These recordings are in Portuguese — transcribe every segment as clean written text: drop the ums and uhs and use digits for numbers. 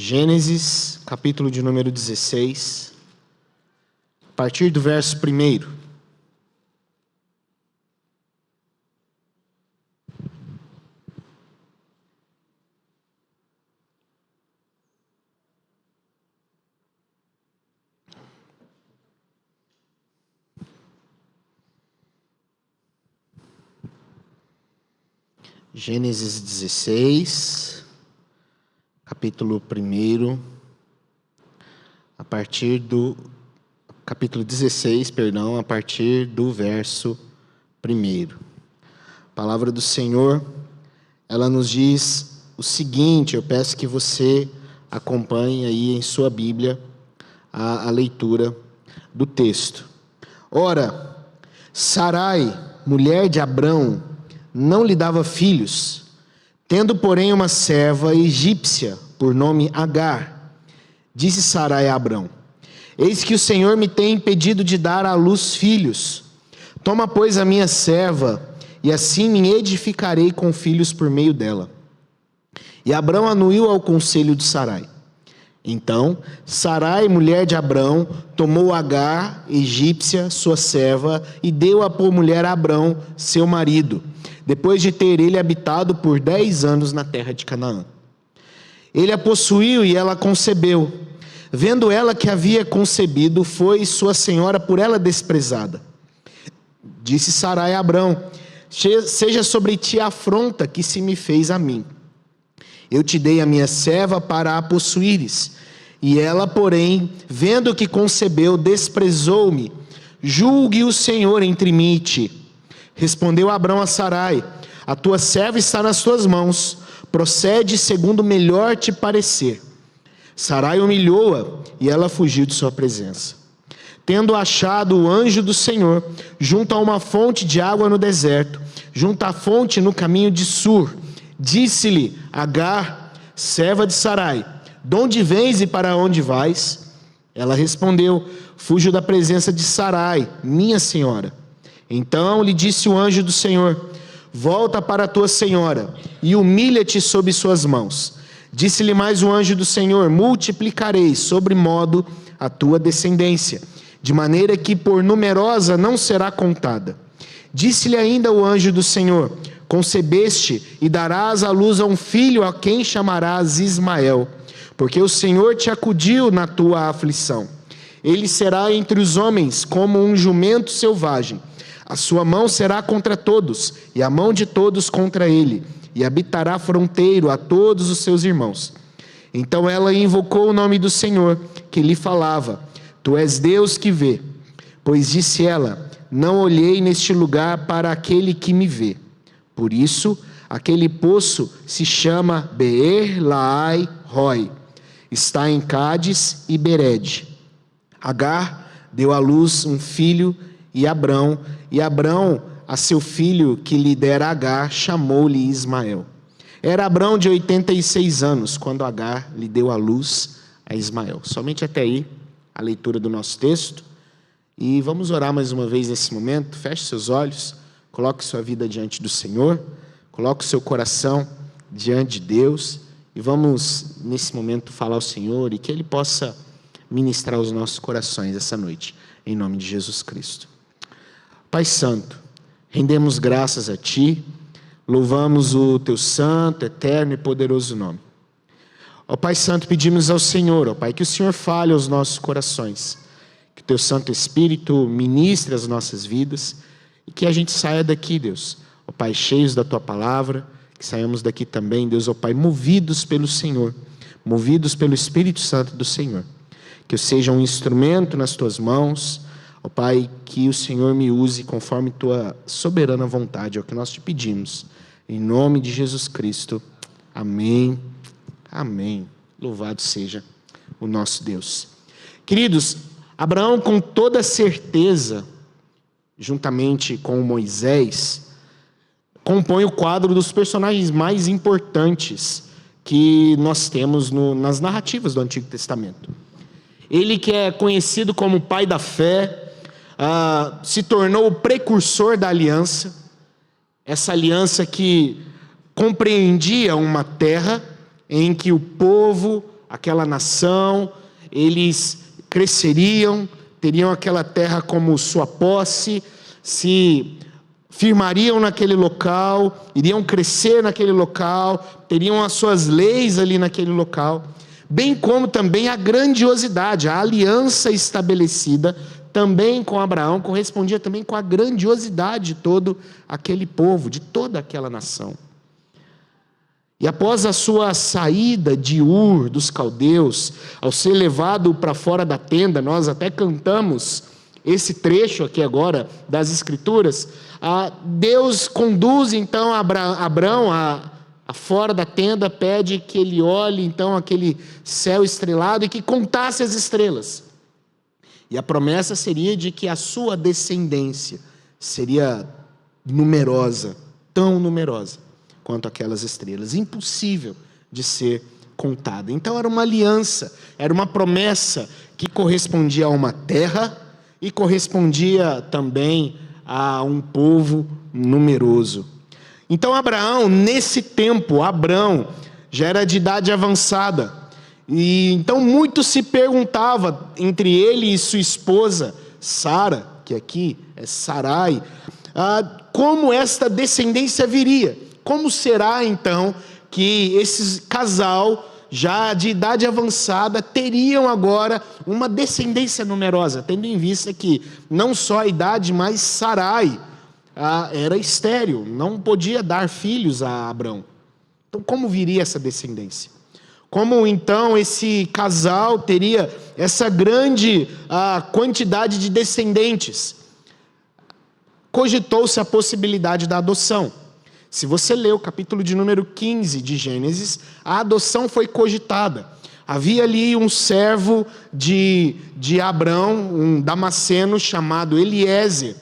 Gênesis, capítulo de número 16, a partir do verso 1. Gênesis 16, capítulo 1, a partir do verso 1. A palavra do Senhor, ela nos diz o seguinte, eu peço que você acompanhe aí em sua Bíblia a leitura do texto. Ora, Sarai, mulher de Abrão, não lhe dava filhos, tendo, porém, uma serva egípcia, por nome Agar. Disse Sarai a Abrão: eis que o Senhor me tem impedido de dar à luz filhos. Toma, pois, a minha serva, e assim me edificarei com filhos por meio dela. E Abrão anuiu ao conselho de Sarai. Então, Sarai, mulher de Abrão, tomou Agar, egípcia, sua serva, e deu-a por mulher a Abrão, seu marido, depois de ter ele habitado por 10 anos na terra de Canaã. Ele a possuiu e ela concebeu. Vendo ela que havia concebido, foi sua senhora por ela desprezada. Disse Sarai a Abrão: seja sobre ti a afronta que se me fez a mim. Eu te dei a minha serva para a possuíres. E ela, porém, vendo que concebeu, desprezou-me. Julgue o Senhor entre mim e ti. Respondeu Abrão a Sarai: a tua serva está nas tuas mãos. Procede segundo melhor te parecer. Sarai humilhou-a e ela fugiu de sua presença. Tendo achado o anjo do Senhor junto a uma fonte de água no deserto, junto à fonte no caminho de Sur, disse-lhe Agar, serva de Sarai: de onde vens e para onde vais? Ela respondeu: fujo da presença de Sarai, minha senhora. Então lhe disse o anjo do Senhor: volta para a tua senhora e humilha-te sob suas mãos. Disse-lhe mais o anjo do Senhor: multiplicarei sobremodo a tua descendência, de maneira que por numerosa não será contada. Disse-lhe ainda o anjo do Senhor: concebeste e darás à luz a um filho, a quem chamarás Ismael, porque o Senhor te acudiu na tua aflição. Ele será entre os homens como um jumento selvagem. A sua mão será contra todos, e a mão de todos contra ele, e habitará fronteiro a todos os seus irmãos. Então ela invocou o nome do Senhor, que lhe falava: tu és Deus que vê. Pois disse ela: não olhei neste lugar para aquele que me vê. Por isso, aquele poço se chama Beer-Lahai-Roi. Está em Cádiz e Bered. Agar deu à luz um filho e Abrão a seu filho que lhe dera Agar, chamou-lhe Ismael. Era Abrão de 86 anos, quando Agar lhe deu à luz a Ismael. Somente até aí, a leitura do nosso texto. E vamos orar mais uma vez nesse momento. Feche seus olhos, coloque sua vida diante do Senhor, coloque o seu coração diante de Deus, e vamos, nesse momento, falar ao Senhor, e que Ele possa ministrar os nossos corações essa noite, em nome de Jesus Cristo. Pai Santo, rendemos graças a Ti, louvamos o Teu santo, eterno e poderoso nome. Ó Pai Santo, pedimos ao Senhor, ó Pai, que o Senhor fale aos nossos corações, que o Teu Santo Espírito ministre as nossas vidas, e que a gente saia daqui, Deus, ó Pai, cheios da Tua palavra, que saiamos daqui também, Deus, ó Pai, movidos pelo Senhor, movidos pelo Espírito Santo do Senhor, que eu seja um instrumento nas Tuas mãos, ó Pai, que o Senhor me use conforme Tua soberana vontade, é o que nós te pedimos, em nome de Jesus Cristo, amém, amém, louvado seja o nosso Deus. Queridos, Abraão com toda certeza, juntamente com Moisés, compõe o quadro dos personagens mais importantes que nós temos nas narrativas do Antigo Testamento. Ele que é conhecido como o pai da fé, se tornou o precursor da aliança, essa aliança que compreendia uma terra em que o povo aquela nação, eles cresceriam, teriam aquela terra como sua posse, se firmariam naquele local, iriam crescer naquele local, teriam as suas leis ali naquele local, bem como também a grandiosidade, a aliança estabelecida também com Abraão, correspondia também com a grandiosidade de todo aquele povo, de toda aquela nação. E após a sua saída de Ur dos caldeus, ao ser levado para fora da tenda, nós até cantamos esse trecho aqui agora das Escrituras, Deus conduz então Abraão a fora da tenda, pede que ele olhe então aquele céu estrelado e que contasse as estrelas. E a promessa seria de que a sua descendência seria numerosa, tão numerosa quanto aquelas estrelas, impossível de ser contada. Então era uma aliança, era uma promessa que correspondia a uma terra e correspondia também a um povo numeroso. Então Abraão, nesse tempo, Abrão já era de idade avançada, e então muito se perguntava entre ele e sua esposa, Sara, que aqui é Sarai, como esta descendência viria. Como será então que esse casal, já de idade avançada, teriam agora uma descendência numerosa, tendo em vista que não só a idade, mas Sarai era estéril, não podia dar filhos a Abrão. Então como viria essa descendência? Como então esse casal teria essa grande quantidade de descendentes? Cogitou-se a possibilidade da adoção. Se você ler o capítulo de número 15 de Gênesis, a adoção foi cogitada. Havia ali um servo de Abrão, um damasceno chamado Eliezer.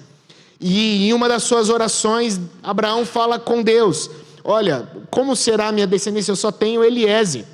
E em uma das suas orações, Abraão fala com Deus: olha, como será a minha descendência? Eu só tenho Eliezer.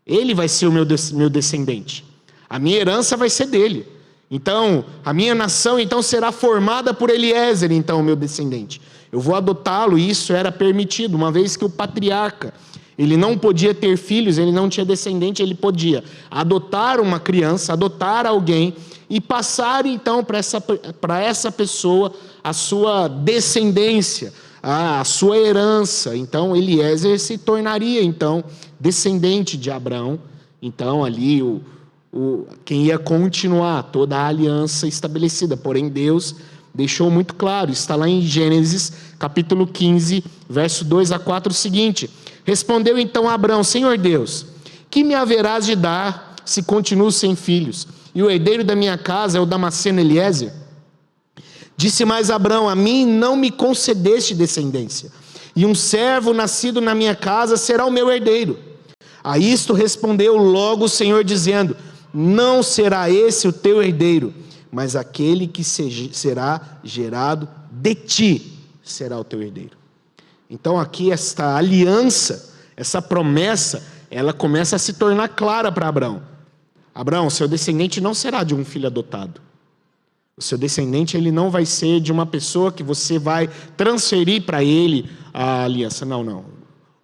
Ele vai ser o meu descendente. A minha herança vai ser dele. Então, a minha nação então será formada por Eliezer, então, o meu descendente. Eu vou adotá-lo, e isso era permitido, uma vez que o patriarca, ele não podia ter filhos, ele não tinha descendente, ele podia adotar uma criança, adotar alguém, e passar então para essa pessoa a sua descendência, a sua herança. Então Eliezer se tornaria então descendente de Abraão, então ali quem ia continuar toda a aliança estabelecida. Porém Deus deixou muito claro, está lá em Gênesis capítulo 15, verso 2 a 4, o seguinte: respondeu então Abrão: Senhor Deus, que me haverás de dar se continuo sem filhos? E o herdeiro da minha casa é o damasceno Eliezer? Disse mais Abrão: a mim não me concedeste descendência, e um servo nascido na minha casa será o meu herdeiro. A isto respondeu logo o Senhor, dizendo: não será esse o teu herdeiro, mas aquele que será gerado de ti será o teu herdeiro. Então aqui esta aliança, essa promessa, ela começa a se tornar clara para Abrão. Abrão, seu descendente não será de um filho adotado. O seu descendente, ele não vai ser de uma pessoa que você vai transferir para ele a aliança. Não.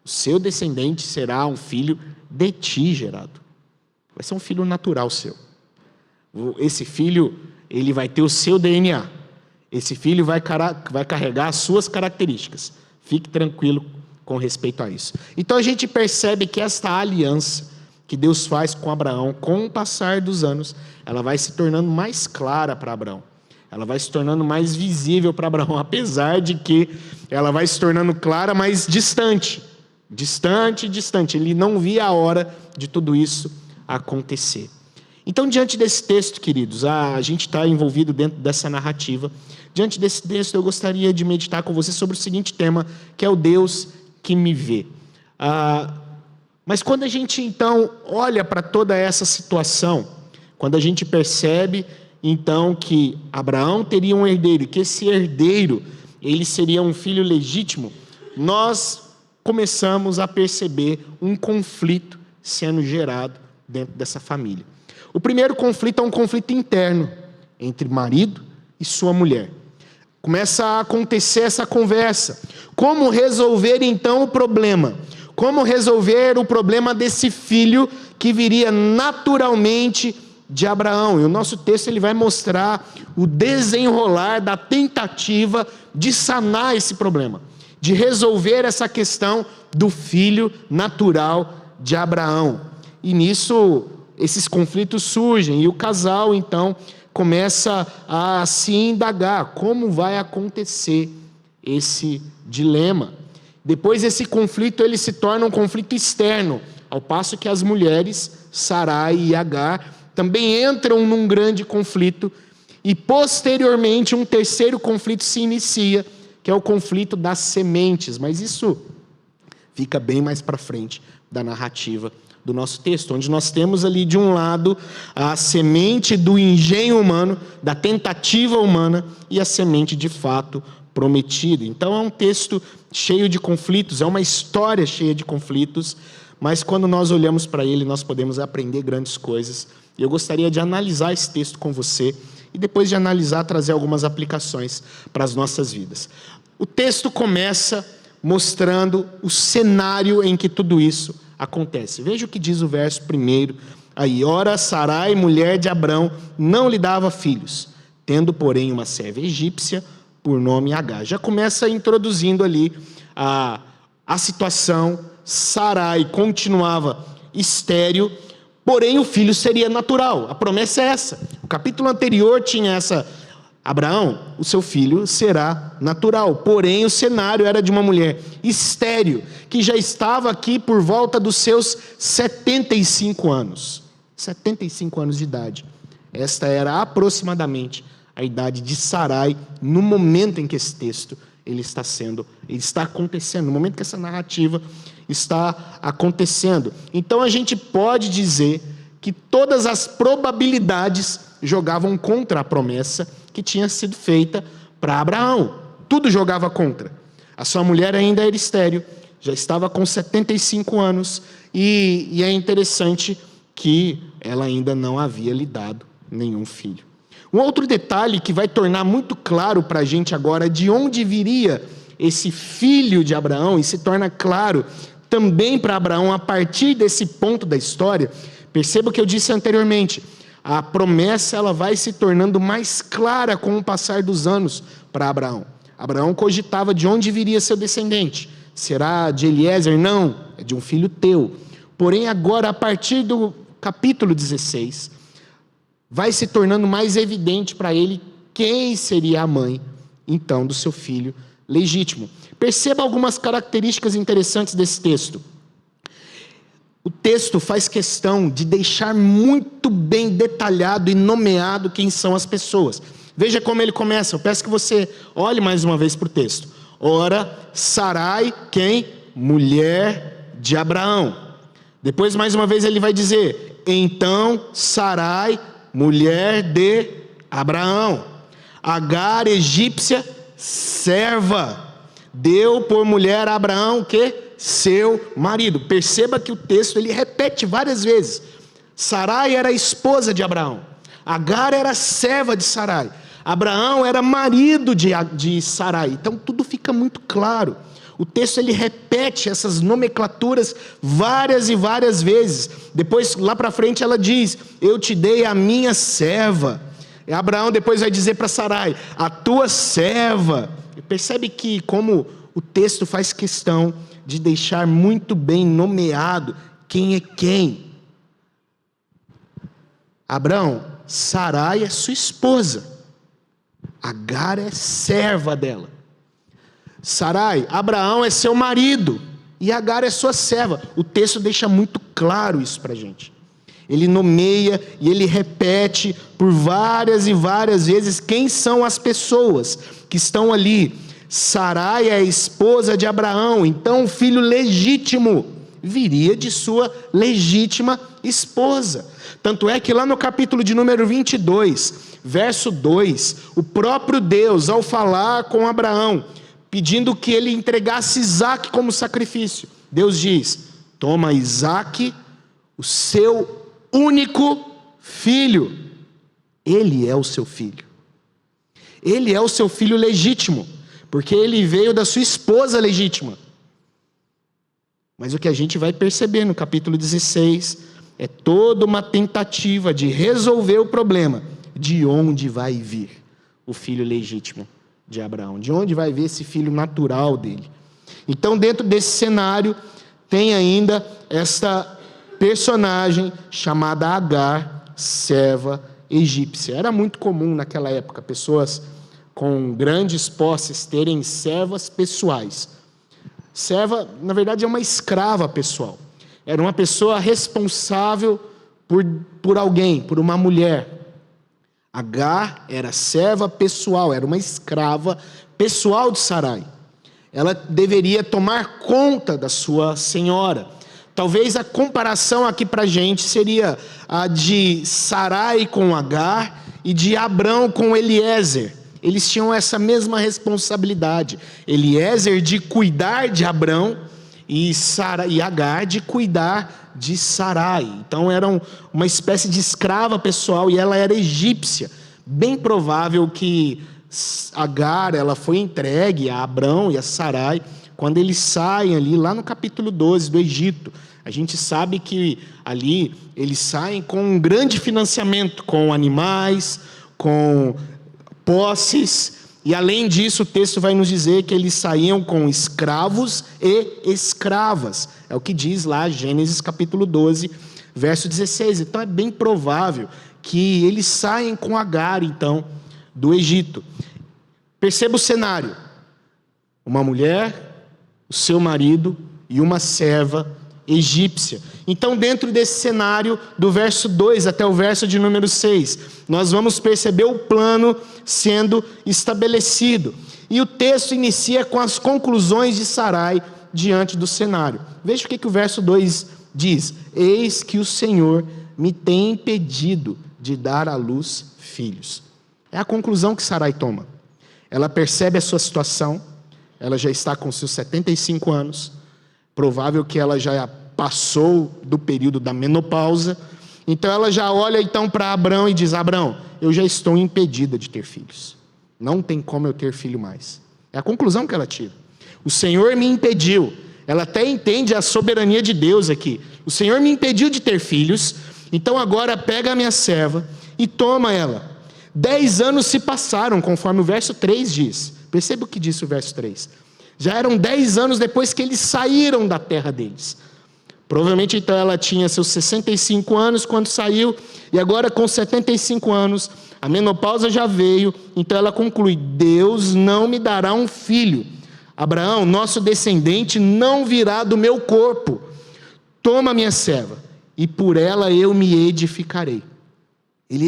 O seu descendente será um filho de ti gerado. Vai ser um filho natural seu. Esse filho, ele vai ter o seu DNA. Esse filho vai carregar as suas características. Fique tranquilo com respeito a isso. Então a gente percebe que esta aliança que Deus faz com Abraão, com o passar dos anos, ela vai se tornando mais clara para Abraão. Ela vai se tornando mais visível para Abraão, apesar de que ela vai se tornando clara, mas distante. Distante. Ele não via a hora de tudo isso acontecer. Então, diante desse texto, queridos, a gente está envolvido dentro dessa narrativa. Diante desse texto, eu gostaria de meditar com você sobre o seguinte tema, que é o Deus que me vê. Mas quando a gente, então, olha para toda essa situação, quando a gente percebe, então, que Abraão teria um herdeiro, e que esse herdeiro, ele seria um filho legítimo, nós começamos a perceber um conflito sendo gerado dentro dessa família. O primeiro conflito é um conflito interno entre marido e sua mulher. Começa a acontecer essa conversa. Como resolver então o problema? como resolver o problema desse filho que viria naturalmente de Abraão. E o nosso texto ele vai mostrar o desenrolar da tentativa de sanar esse problema, de resolver essa questão do filho natural de Abraão. E nisso esses conflitos surgem e o casal então começa a se indagar como vai acontecer esse dilema. Depois esse conflito ele se torna um conflito externo, ao passo que as mulheres, Sarai e Agar, também entram num grande conflito, e posteriormente um terceiro conflito se inicia, que é o conflito das sementes, mas isso fica bem mais para frente da narrativa do nosso texto, onde nós temos ali de um lado a semente do engenho humano, da tentativa humana, e a semente de fato prometida. Então é um texto cheio de conflitos, é uma história cheia de conflitos, mas quando nós olhamos para ele, nós podemos aprender grandes coisas. E eu gostaria de analisar esse texto com você, e depois de analisar, trazer algumas aplicações para as nossas vidas. O texto começa mostrando o cenário em que tudo isso acontece. Veja o que diz o verso 1 aí. Ora, Sarai, mulher de Abrão, não lhe dava filhos, tendo, porém, uma serva egípcia, por nome Agar. Já começa introduzindo ali a situação. Sarai continuava estéril, porém o filho seria natural. A promessa é essa. O capítulo anterior tinha essa: Abraão, o seu filho será natural. Porém o cenário era de uma mulher estéril, que já estava aqui por volta dos seus 75 anos. 75 anos de idade. Esta era aproximadamente a idade de Sarai no momento em que esse texto ele está acontecendo, no momento que essa narrativa está acontecendo. Então a gente pode dizer que todas as probabilidades jogavam contra a promessa que tinha sido feita para Abraão. Tudo jogava contra. A sua mulher ainda era estéril, já estava com 75 anos, e é interessante que ela ainda não havia lhe dado nenhum filho. Um outro detalhe que vai tornar muito claro para a gente agora de onde viria esse filho de Abraão, e se torna claro também para Abraão a partir desse ponto da história. Perceba o que eu disse anteriormente, a promessa ela vai se tornando mais clara com o passar dos anos para Abraão. Abraão cogitava de onde viria seu descendente. Será de Eliezer? Não, é de um filho teu. Porém agora, a partir do capítulo 16, vai se tornando mais evidente para ele quem seria a mãe, então, do seu filho legítimo. Perceba algumas características interessantes desse texto. O texto faz questão de deixar muito bem detalhado e nomeado quem são as pessoas. Veja como ele começa. Eu peço que você olhe mais uma vez para o texto. Ora, Sarai, quem? Mulher de Abraão. Depois, mais uma vez, ele vai dizer: então, Sarai, mulher de Abraão. Agar, egípcia, serva, deu por mulher a Abraão o quê? Seu marido. Perceba que o texto ele repete várias vezes. Sarai era esposa de Abraão. Agar era serva de Sarai. Abraão era marido de Sarai. Então tudo fica muito claro. O texto ele repete essas nomenclaturas várias e várias vezes. Depois, lá para frente, ela diz: eu te dei a minha serva. E Abraão depois vai dizer para Sarai: a tua serva. E percebe que como o texto faz questão de deixar muito bem nomeado quem é quem. Abraão, Sarai é sua esposa. Agar é serva dela. Sarai, Abraão é seu marido e Agar é sua serva. O texto deixa muito claro isso para a gente. Ele nomeia e ele repete por várias e várias vezes quem são as pessoas que estão ali. Sarai é a esposa de Abraão, então o filho legítimo viria de sua legítima esposa. Tanto é que lá no capítulo de número 22, verso 2, o próprio Deus, ao falar com Abraão, pedindo que ele entregasse Isaque como sacrifício, Deus diz: toma Isaque, o seu único filho. Ele é o seu filho. Ele é o seu filho legítimo, porque ele veio da sua esposa legítima. Mas o que a gente vai perceber no capítulo 16 é toda uma tentativa de resolver o problema. De onde vai vir o filho legítimo de Abraão? De onde vai vir esse filho natural dele? Então, dentro desse cenário, tem ainda esta personagem chamada Agar, serva egípcia. Era muito comum naquela época pessoas com grandes posses terem servas pessoais. Serva, na verdade, é uma escrava pessoal. Era uma pessoa responsável por alguém, por uma mulher. Agar era serva pessoal, era uma escrava pessoal de Sarai. Ela deveria tomar conta da sua senhora. Talvez a comparação aqui para a gente seria a de Sarai com Agar e de Abrão com Eliezer. Eles tinham essa mesma responsabilidade. Eliezer de cuidar de Abrão e Agar de cuidar de Sarai. Então eram uma espécie de escrava pessoal e ela era egípcia. Bem provável que Agar ela foi entregue a Abrão e a Sarai quando eles saem ali lá no capítulo 12 do Egito. A gente sabe que ali eles saem com um grande financiamento, com animais, com posses, e além disso o texto vai nos dizer que eles saíam com escravos e escravas. É o que diz lá Gênesis capítulo 12, verso 16. Então é bem provável que eles saem com Agar, então, do Egito. Perceba o cenário. Uma mulher, o seu marido e uma serva egípcia. Então, dentro desse cenário, do verso 2 até o verso de número 6, nós vamos perceber o plano sendo estabelecido. E o texto inicia com as conclusões de Sarai diante do cenário. Veja o que o verso 2 diz: eis que o Senhor me tem impedido de dar à luz filhos. É a conclusão que Sarai toma. Ela percebe a sua situação, ela já está com seus 75 anos, provável que ela já passou do período da menopausa, então ela já olha então para Abrão e diz: Abrão, eu já estou impedida de ter filhos, não tem como eu ter filho mais. É a conclusão que ela tira. O Senhor me impediu. Ela até entende a soberania de Deus aqui. O Senhor me impediu de ter filhos, então agora pega a minha serva e toma ela. 10 anos se passaram, conforme o verso 3 diz. Perceba o que diz o verso 3. Já eram 10 anos depois que eles saíram da terra deles. Provavelmente então ela tinha seus 65 anos quando saiu, e agora com 75 anos, a menopausa já veio, então ela conclui: Deus não me dará um filho. Abraão, nosso descendente, não virá do meu corpo. Toma minha serva, e por ela eu me edificarei.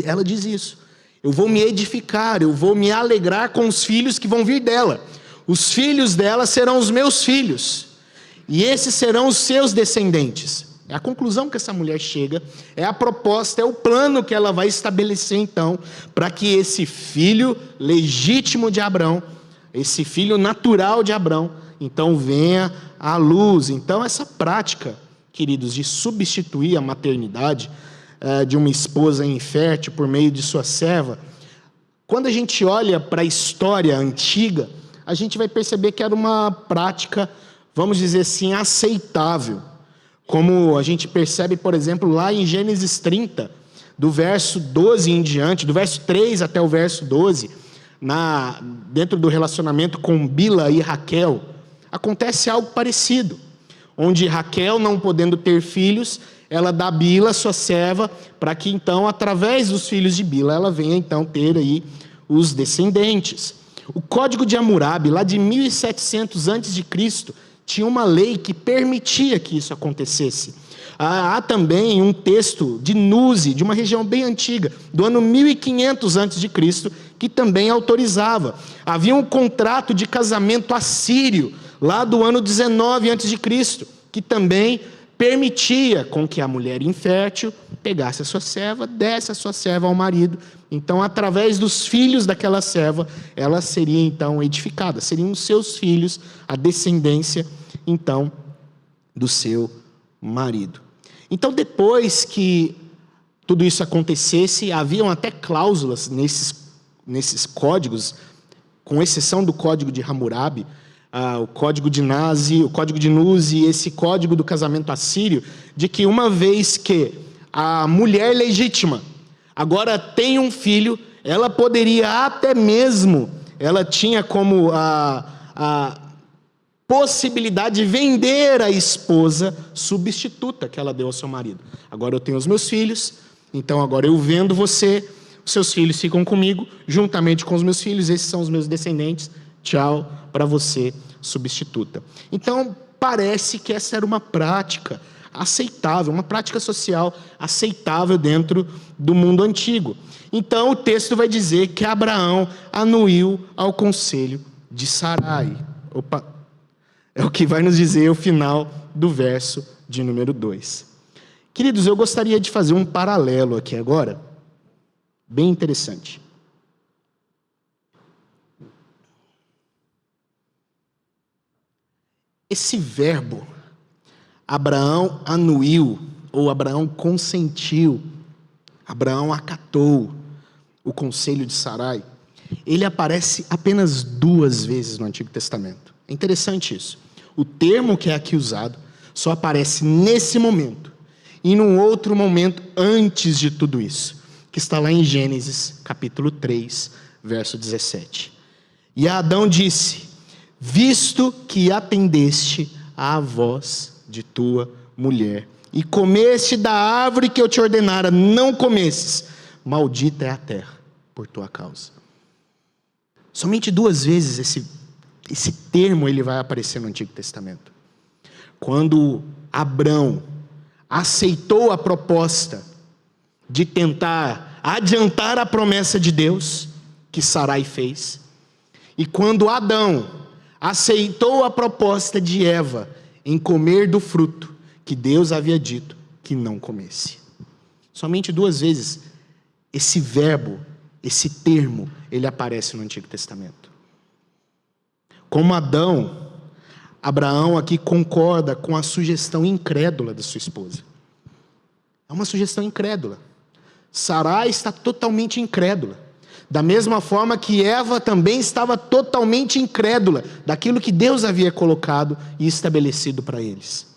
Ela diz isso. Eu vou me edificar, eu vou me alegrar com os filhos que vão vir dela. Os filhos dela serão os meus filhos, e esses serão os seus descendentes. É a conclusão que essa mulher chega, é a proposta, é o plano que ela vai estabelecer então, para que esse filho legítimo de Abrão, esse filho natural de Abrão, então venha à luz. Então essa prática, queridos, de substituir a maternidade de uma esposa infértil por meio de sua serva, quando a gente olha para a história antiga, a gente vai perceber que era uma prática, vamos dizer assim, aceitável. Como a gente percebe, por exemplo, lá em Gênesis 30, do verso 12 em diante, do verso 3 até o verso 12, dentro do relacionamento com Bila e Raquel, acontece algo parecido, onde Raquel, não podendo ter filhos, ela dá Bila, sua serva, para que então, através dos filhos de Bila, ela venha então ter aí os descendentes. O Código de Hammurabi, lá de 1700 a.C., tinha uma lei que permitia que isso acontecesse. Há também um texto de Nuzi, de uma região bem antiga, do ano 1500 a.C., que também autorizava. Havia um contrato de casamento assírio, lá do ano 19 a.C., que também permitia com que a mulher infértil pegasse a sua serva, desse a sua serva ao marido. Então, através dos filhos daquela serva, ela seria então edificada. Seriam os seus filhos, a descendência, então, do seu marido. Então, depois que tudo isso acontecesse, haviam até cláusulas nesses códigos, com exceção do Código de Hammurabi, o código de Nuse, o código de Nuse e esse código do casamento assírio, de que uma vez que a mulher legítima agora tem um filho, ela poderia até mesmo, ela tinha como a possibilidade de vender a esposa substituta que ela deu ao seu marido. Agora eu tenho os meus filhos, então agora eu vendo você, os seus filhos ficam comigo, juntamente com os meus filhos, esses são os meus descendentes, tchau para você, substituta. Então, parece que essa era uma prática aceitável, uma prática social aceitável dentro do mundo antigo. Então, o texto vai dizer que Abraão anuiu ao conselho de Sarai. É o que vai nos dizer o final do verso de número 2. Queridos, eu gostaria de fazer um paralelo aqui agora, bem interessante. Esse verbo, Abraão anuiu, ou Abraão consentiu, Abraão acatou o conselho de Sarai, ele aparece apenas 2 vezes no Antigo Testamento. É interessante isso. O termo que é aqui usado só aparece nesse momento e num outro momento antes de tudo isso, que está lá em Gênesis, capítulo 3, verso 17. E Adão disse: visto que atendeste à voz de tua mulher, e comeste da árvore que eu te ordenara, não comesses, maldita é a terra por tua causa. Somente 2 vezes esse termo ele vai aparecer no Antigo Testamento. Quando Abrão aceitou a proposta de tentar adiantar a promessa de Deus, que Sarai fez, e quando Adão aceitou a proposta de Eva em comer do fruto que Deus havia dito que não comesse. Somente 2 vezes esse verbo, esse termo, ele aparece no Antigo Testamento. Como Abraão aqui concorda com a sugestão incrédula da sua esposa. É uma sugestão incrédula. Sarai está totalmente incrédula. Da mesma forma que Eva também estava totalmente incrédula daquilo que Deus havia colocado e estabelecido para eles.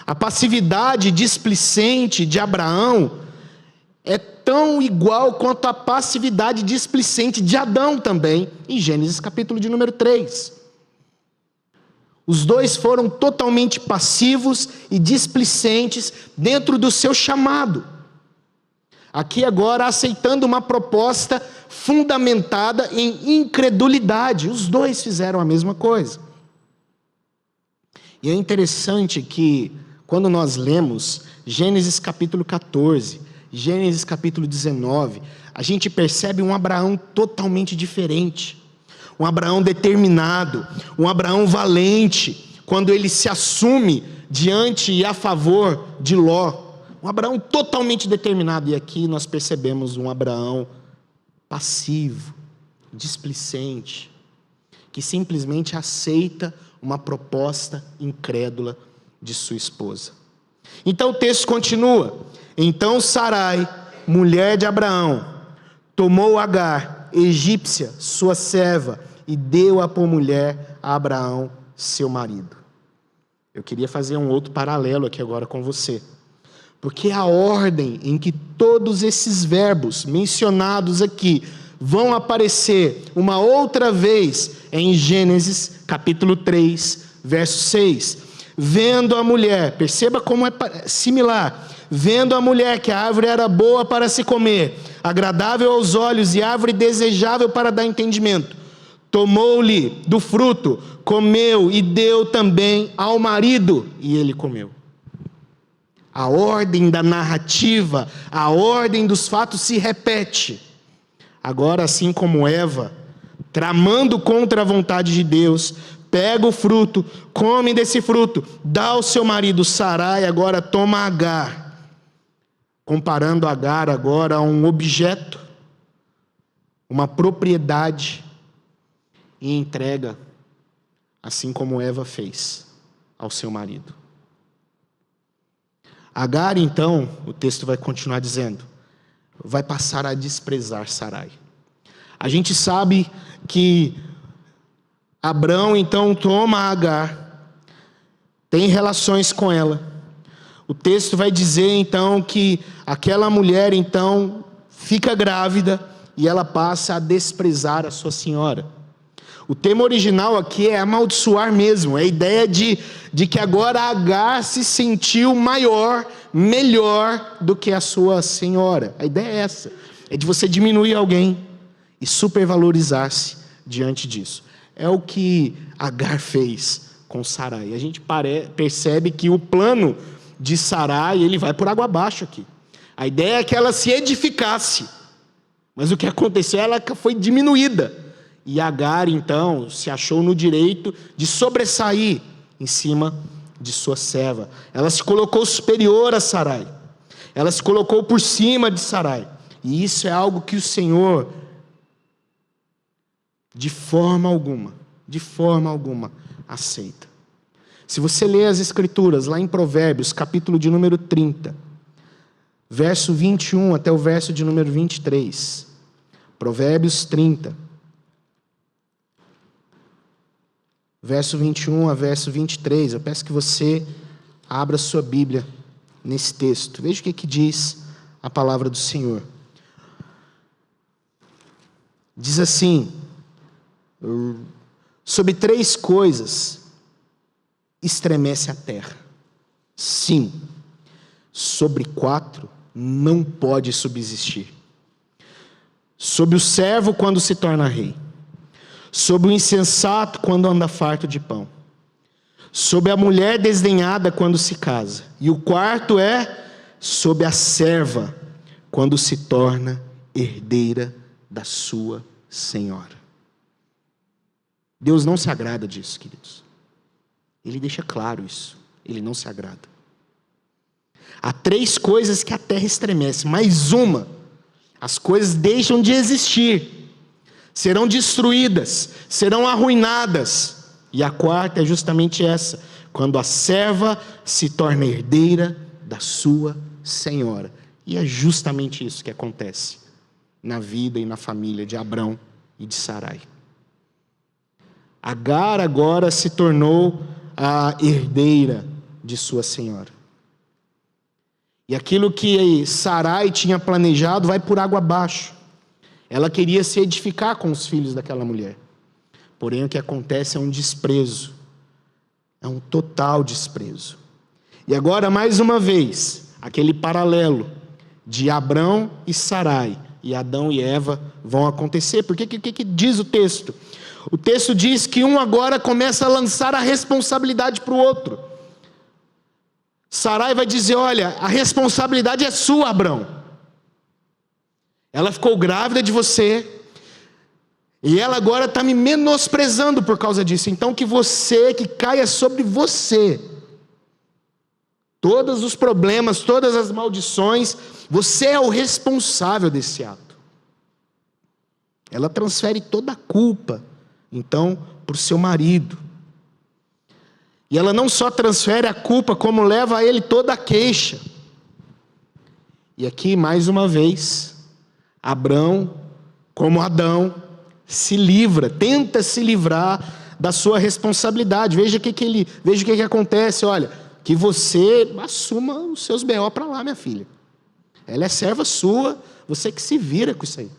A passividade displicente de Abraão é tão igual quanto a passividade displicente de Adão também, em Gênesis capítulo de número 3. Os dois foram totalmente passivos e displicentes dentro do seu chamado. Aqui agora aceitando uma proposta fundamentada em incredulidade. Os dois fizeram a mesma coisa. E é interessante que quando nós lemos Gênesis capítulo 14, Gênesis capítulo 19, a gente percebe um Abraão totalmente diferente. Um Abraão determinado, um Abraão valente, quando ele se assume diante e a favor de Ló. Um Abraão totalmente determinado. E aqui nós percebemos um Abraão passivo, displicente, que simplesmente aceita uma proposta incrédula de sua esposa. Então o texto continua. Então Sarai, mulher de Abraão, tomou Agar, egípcia, sua serva, e deu-a por mulher a Abraão, seu marido. Eu queria fazer um outro paralelo aqui agora com você. Porque a ordem em que todos esses verbos mencionados aqui vão aparecer uma outra vez em Gênesis capítulo 3, verso 6. Vendo a mulher, perceba como é similar. Vendo a mulher que a árvore era boa para se comer, agradável aos olhos e árvore desejável para dar entendimento, tomou-lhe do fruto, comeu e deu também ao marido, e ele comeu. A ordem da narrativa, a ordem dos fatos se repete. Agora, assim como Eva, tramando contra a vontade de Deus, pega o fruto, come desse fruto, dá ao seu marido. Sarai agora toma Agar, comparando Agar agora a um objeto, uma propriedade, e entrega, assim como Eva fez ao seu marido. Agar, então, o texto vai continuar dizendo, vai passar a desprezar Sarai. A gente sabe que Abrão então toma Agar, tem relações com ela. O texto vai dizer então que aquela mulher então fica grávida e ela passa a desprezar a sua senhora. O tema original aqui é amaldiçoar mesmo, é a ideia de que agora Agar se sentiu maior, melhor do que a sua senhora. A ideia é essa, é de você diminuir alguém e supervalorizar-se diante disso. É o que Agar fez com Sarai. A gente percebe que o plano de Sarai, ele vai por água abaixo aqui. A ideia é que ela se edificasse, mas o que aconteceu, ela foi diminuída. E Agar, então, se achou no direito de sobressair em cima de sua serva. Ela se colocou superior a Sarai. Ela se colocou por cima de Sarai. E isso é algo que o Senhor, de forma alguma, aceita. Se você ler as Escrituras, lá em Provérbios, capítulo de número 30, verso 21 até o verso de número 23. Provérbios 30. Verso 21 a verso 23, eu peço que você abra sua Bíblia nesse texto. Veja o que diz a palavra do Senhor. Diz assim: sobre 3 coisas estremece a terra. Sim, sobre 4 não pode subsistir. Sobre o servo quando se torna rei. Sobre o insensato quando anda farto de pão. Sobre a mulher desdenhada quando se casa. E o 4 é sobre a serva quando se torna herdeira da sua senhora. Deus não se agrada disso, queridos. Ele deixa claro isso. Ele não se agrada. Há 3 coisas que a terra estremece, mais uma, as coisas deixam de existir. Serão destruídas, serão arruinadas. E a 4ª é justamente essa, quando a serva se torna herdeira da sua senhora. E é justamente isso que acontece na vida e na família de Abrão e de Sarai. Agar agora se tornou a herdeira de sua senhora. E aquilo que Sarai tinha planejado vai por água abaixo. Ela queria se edificar com os filhos daquela mulher. Porém, o que acontece é um desprezo. É um total desprezo. E agora, mais uma vez, aquele paralelo de Abrão e Sarai, e Adão e Eva vão acontecer. Porque o que diz o texto? O texto diz que um agora começa a lançar a responsabilidade para o outro. Sarai vai dizer: olha, a responsabilidade é sua, Abrão. Ela ficou grávida de você, e ela agora está me menosprezando por causa disso. Então que caia sobre você todos os problemas, todas as maldições. Você é o responsável desse ato. Ela transfere toda a culpa, então, para o seu marido. E ela não só transfere a culpa, como leva a ele toda a queixa. E aqui, mais uma vez, Abrão, como Adão, tenta se livrar da sua responsabilidade. Veja o que acontece. Olha, que você assuma os seus B.O. para lá, minha filha. Ela é serva sua, você que se vira com isso aí.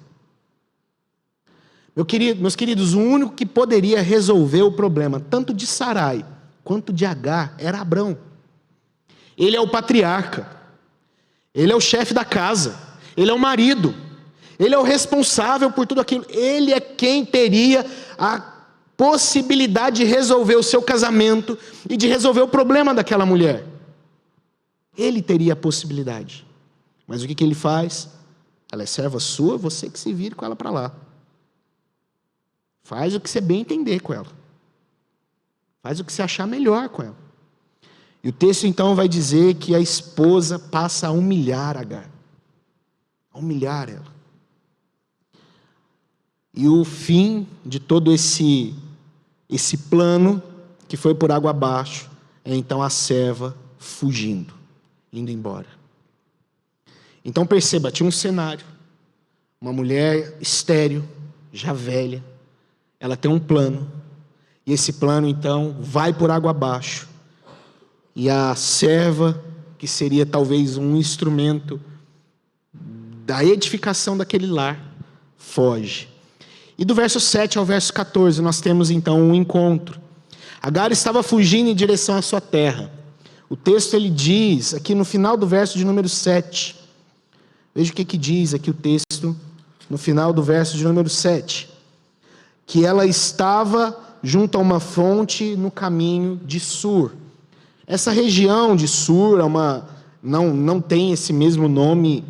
Meus queridos, o único que poderia resolver o problema, tanto de Sarai quanto de Agar, era Abrão. Ele é o patriarca. Ele é o chefe da casa. Ele é o marido. Ele é o responsável por tudo aquilo. Ele é quem teria a possibilidade de resolver o seu casamento e de resolver o problema daquela mulher. Ele teria a possibilidade. Mas o que ele faz? Ela é serva sua, você que se vire com ela para lá. Faz o que você bem entender com ela. Faz o que você achar melhor com ela. E o texto então vai dizer que a esposa passa a humilhar Agar. A humilhar ela. E o fim de todo esse plano, que foi por água abaixo, é então a serva fugindo, indo embora. Então perceba, tinha um cenário. Uma mulher estéril, já velha. Ela tem um plano. E esse plano, então, vai por água abaixo. E a serva, que seria talvez um instrumento da edificação daquele lar, foge. E do verso 7 ao verso 14, nós temos então um encontro. Agar estava fugindo em direção à sua terra. O texto ele diz, aqui no final do verso de número 7, veja o que diz aqui o texto, no final do verso de número 7, que ela estava junto a uma fonte no caminho de Sur. Essa região de Sur não tem esse mesmo nome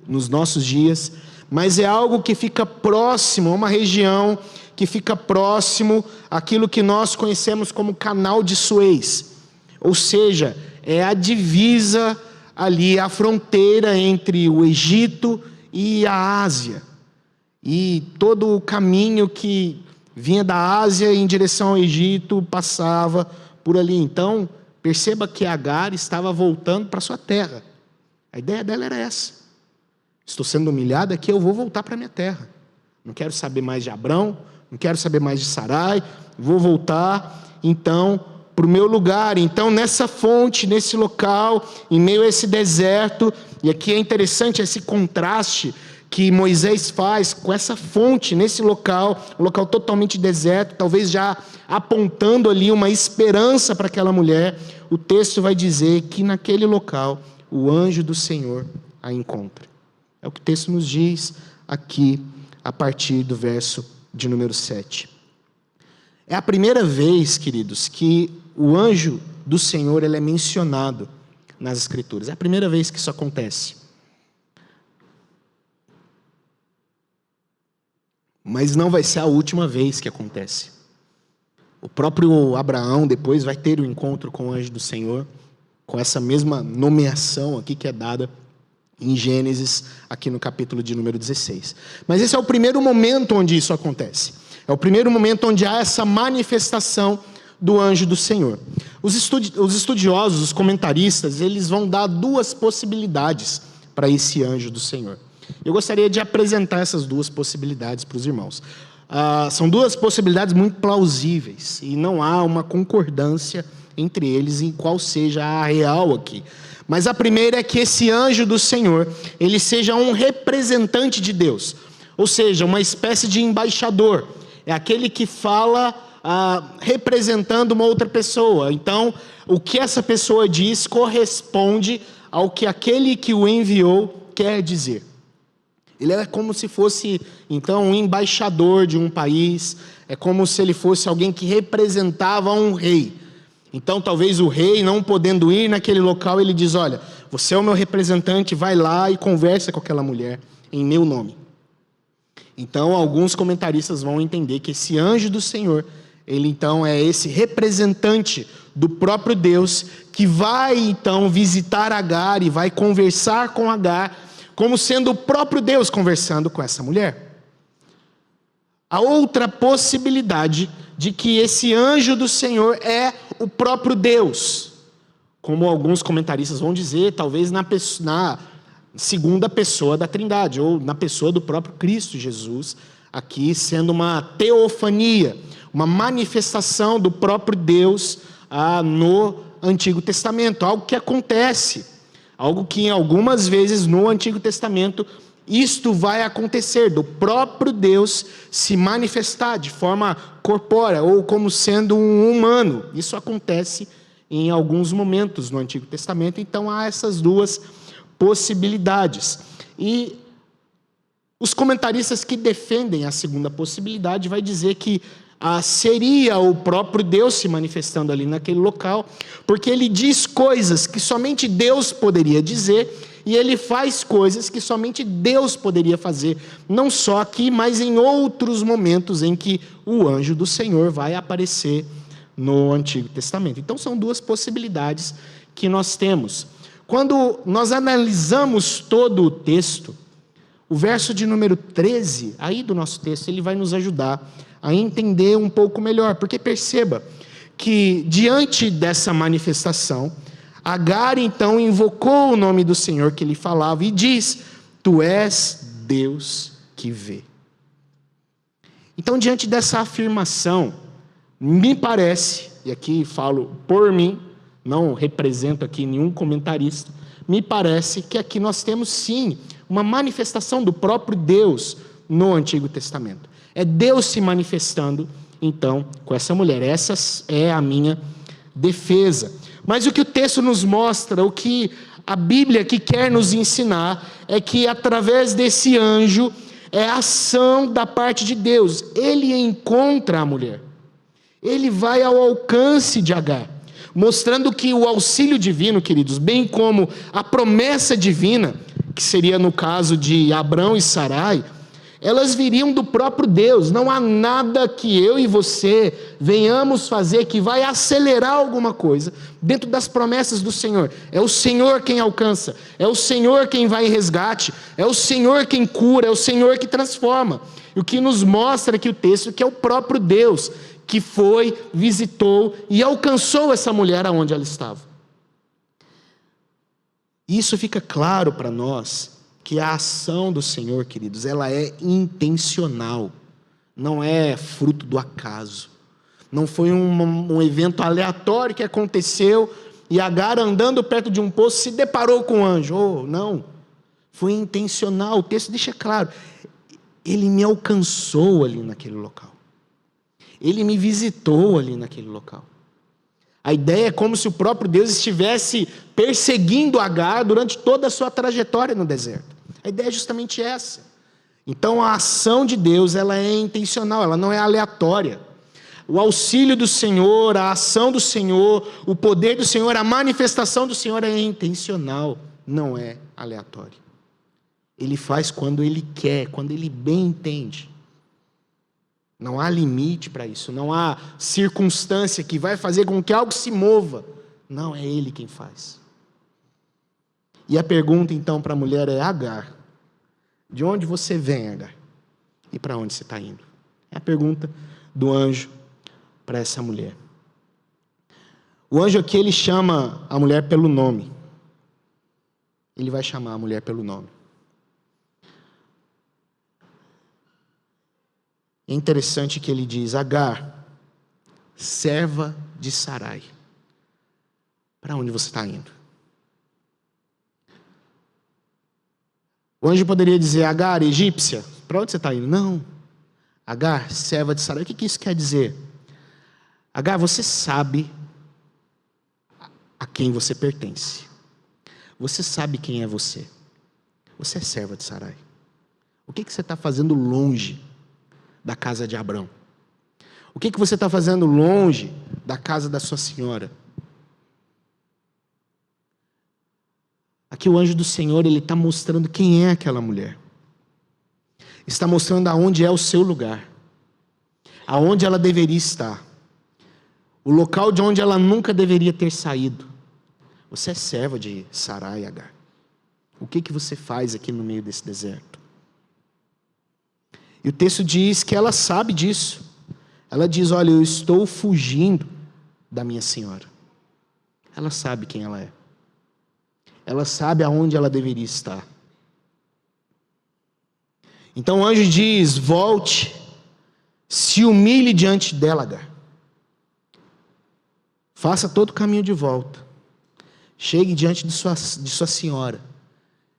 nos nossos dias, mas é algo que fica próximo, uma região que fica próximo àquilo que nós conhecemos como Canal de Suez. Ou seja, é a divisa ali, a fronteira entre o Egito e a Ásia. E todo o caminho que vinha da Ásia em direção ao Egito passava por ali. Então, perceba que Agar estava voltando para sua terra. A ideia dela era essa. Estou sendo humilhada aqui, eu vou voltar para minha terra. Não quero saber mais de Abrão, não quero saber mais de Sarai, vou voltar, então, para o meu lugar. Então, nessa fonte, nesse local, em meio a esse deserto, e aqui é interessante esse contraste que Moisés faz com essa fonte, nesse local, um local totalmente deserto, talvez já apontando ali uma esperança para aquela mulher. O texto vai dizer que naquele local, o anjo do Senhor a encontra. É o que o texto nos diz aqui, a partir do verso de número 7. É a primeira vez, queridos, que o anjo do Senhor ele é mencionado nas Escrituras. É a primeira vez que isso acontece. Mas não vai ser a última vez que acontece. O próprio Abraão depois vai ter o encontro com o anjo do Senhor, com essa mesma nomeação aqui que é dada em Gênesis, aqui no capítulo de número 16. Mas esse é o primeiro momento onde isso acontece. É o primeiro momento onde há essa manifestação do anjo do Senhor. Os estudiosos, os comentaristas, eles vão dar duas possibilidades para esse anjo do Senhor. Eu gostaria de apresentar essas duas possibilidades para os irmãos. São duas possibilidades muito plausíveis, e não há uma concordância entre eles em qual seja a real aqui. Mas a primeira é que esse anjo do Senhor, ele seja um representante de Deus, ou seja, uma espécie de embaixador. É aquele que fala representando uma outra pessoa. Então, o que essa pessoa diz corresponde ao que aquele que o enviou quer dizer. Ele é como se fosse, então, um embaixador de um país, é como se ele fosse alguém que representava um rei. Então, talvez o rei, não podendo ir naquele local, ele diz, olha, você é o meu representante, vai lá e conversa com aquela mulher em meu nome. Então, alguns comentaristas vão entender que esse anjo do Senhor, ele então é esse representante do próprio Deus, que vai então visitar Agar e vai conversar com Agar, como sendo o próprio Deus conversando com essa mulher. A outra possibilidade de que esse anjo do Senhor é o próprio Deus, como alguns comentaristas vão dizer, talvez na segunda pessoa da Trindade, ou na pessoa do próprio Cristo Jesus, aqui sendo uma teofania, uma manifestação do próprio Deus no Antigo Testamento, algo que acontece, algo que em algumas vezes no Antigo Testamento isto vai acontecer, do próprio Deus se manifestar de forma corpórea ou como sendo um humano. Isso acontece em alguns momentos no Antigo Testamento, então há essas duas possibilidades. E os comentaristas que defendem a segunda possibilidade vai dizer que seria o próprio Deus se manifestando ali naquele local, porque ele diz coisas que somente Deus poderia dizer, e ele faz coisas que somente Deus poderia fazer, não só aqui, mas em outros momentos em que o anjo do Senhor vai aparecer no Antigo Testamento. Então são duas possibilidades que nós temos. Quando nós analisamos todo o texto, o verso de número 13, aí do nosso texto, ele vai nos ajudar a entender um pouco melhor, porque perceba que diante dessa manifestação, Agar então invocou o nome do Senhor que ele falava e diz, tu és Deus que vê. Então, diante dessa afirmação, Me parece, e aqui falo por mim, não represento aqui nenhum comentarista, me parece que aqui nós temos sim uma manifestação do próprio Deus no Antigo Testamento. É Deus se manifestando, então, com essa mulher. Essa é a minha defesa. Mas o que o texto nos mostra, o que a Bíblia aqui quer nos ensinar, é que através desse anjo, é a ação da parte de Deus. Ele encontra a mulher. Ele vai ao alcance de Agar, mostrando que o auxílio divino, queridos, bem como a promessa divina, que seria no caso de Abrão e Sarai, elas viriam do próprio Deus. Não há nada que eu e você venhamos fazer que vai acelerar alguma coisa dentro das promessas do Senhor. É o Senhor quem alcança, é o Senhor quem vai em resgate, é o Senhor quem cura, é o Senhor que transforma. E o que nos mostra aqui o texto é que é o próprio Deus que foi, visitou e alcançou essa mulher aonde ela estava. Isso fica claro para nós, que a ação do Senhor, queridos, ela é intencional, não é fruto do acaso. Não foi um evento aleatório que aconteceu e Agar, andando perto de um poço, se deparou com um anjo. Oh, não, foi intencional. O texto deixa claro, ele me alcançou ali naquele local. Ele me visitou ali naquele local. A ideia é como se o próprio Deus estivesse perseguindo Agar durante toda a sua trajetória no deserto. A ideia é justamente essa. Então a ação de Deus, ela é intencional, ela não é aleatória. O auxílio do Senhor, a ação do Senhor, o poder do Senhor, a manifestação do Senhor é intencional, não é aleatório. Ele faz quando Ele quer, quando Ele bem entende. Não há limite para isso, não há circunstância que vai fazer com que algo se mova. Não, é Ele quem faz. E a pergunta então para a mulher é: Agar, de onde você vem, Agar? E para onde você está indo? É a pergunta do anjo para essa mulher. O anjo aqui, ele chama a mulher pelo nome. Ele vai chamar a mulher pelo nome. É interessante que ele diz: Agar, serva de Sarai. Para onde você está indo? O anjo poderia dizer: Agar, egípcia, para onde você está indo? Não. Agar, serva de Sarai. O que isso quer dizer? Agar, você sabe a quem você pertence. Você sabe quem é você. Você é serva de Sarai. O que você está fazendo longe da casa de Abrão? O que você está fazendo longe da casa da sua senhora? Aqui o anjo do Senhor, ele está mostrando quem é aquela mulher. Está mostrando aonde é o seu lugar. Aonde ela deveria estar. O local de onde ela nunca deveria ter saído. Você é serva de Sarai, Agar. O que você faz aqui no meio desse deserto? E o texto diz que ela sabe disso. Ela diz: olha, eu estou fugindo da minha senhora. Ela sabe quem ela é. Ela sabe aonde ela deveria estar. Então o anjo diz: volte, se humilhe diante dela, Agar. Faça todo o caminho de volta. Chegue diante de sua senhora.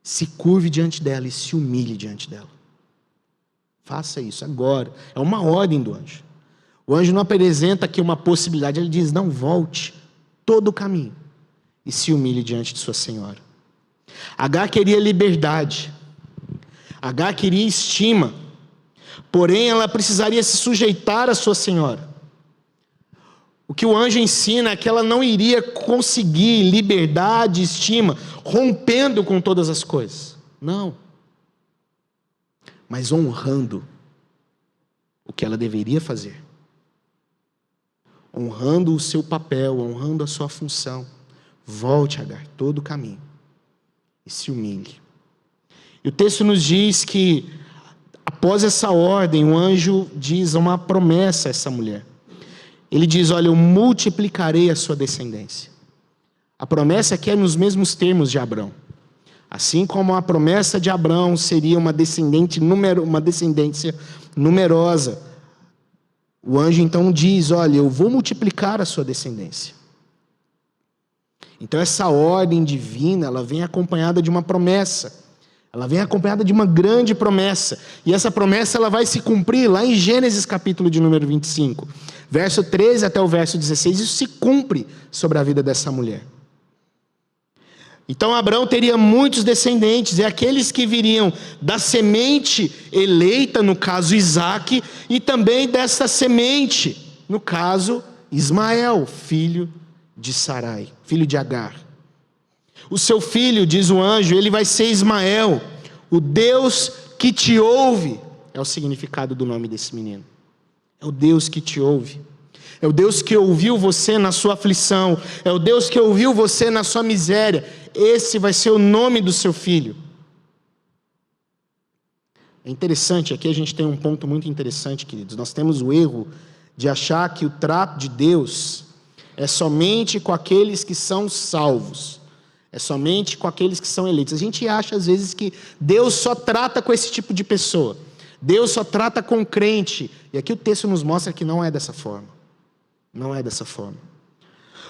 Se curve diante dela e se humilhe diante dela. Faça isso agora. É uma ordem do anjo. O anjo não apresenta aqui uma possibilidade. Ele diz: não, volte todo o caminho e se humilhe diante de sua senhora. Agar queria liberdade. Agar queria estima. Porém, ela precisaria se sujeitar à sua senhora. O que o anjo ensina é que ela não iria conseguir liberdade, estima, rompendo com todas as coisas. Não. Mas honrando o que ela deveria fazer. Honrando o seu papel, honrando a sua função. Volte, Agar, todo o caminho e se humilhe. E o texto nos diz que, após essa ordem, o anjo diz uma promessa a essa mulher. Ele diz: olha, eu multiplicarei a sua descendência. A promessa aqui é nos mesmos termos de Abrão. Assim como a promessa de Abrão seria uma descendência numerosa, o anjo então diz: olha, eu vou multiplicar a sua descendência. Então essa ordem divina, ela vem acompanhada de uma promessa. Ela vem acompanhada de uma grande promessa. E essa promessa ela vai se cumprir lá em Gênesis capítulo de número 25. Verso 13 até o verso 16, isso se cumpre sobre a vida dessa mulher. Então Abraão teria muitos descendentes, e aqueles que viriam da semente eleita, no caso Isaque, e também dessa semente, no caso Ismael, filho de Sarai, filho de Agar. O seu filho, diz o anjo, ele vai ser Ismael, o Deus que te ouve, é o significado do nome desse menino. É o Deus que te ouve. É o Deus que ouviu você na sua aflição. É o Deus que ouviu você na sua miséria. Esse vai ser o nome do seu filho. É interessante, aqui a gente tem um ponto muito interessante, queridos. Nós temos o erro de achar que o trato de Deus é somente com aqueles que são salvos. É somente com aqueles que são eleitos. A gente acha às vezes que Deus só trata com esse tipo de pessoa. Deus só trata com crente. E aqui o texto nos mostra que não é dessa forma. Não é dessa forma.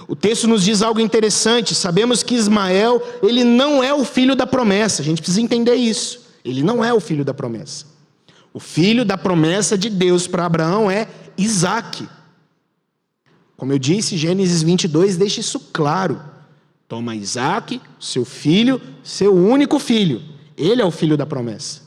O texto nos diz algo interessante. Sabemos que Ismael, ele não é o filho da promessa. A gente precisa entender isso. Ele não é o filho da promessa. O filho da promessa de Deus para Abraão é Isaque. Como eu disse, Gênesis 22 deixa isso claro. Toma Isaque, seu filho, seu único filho. Ele é o filho da promessa.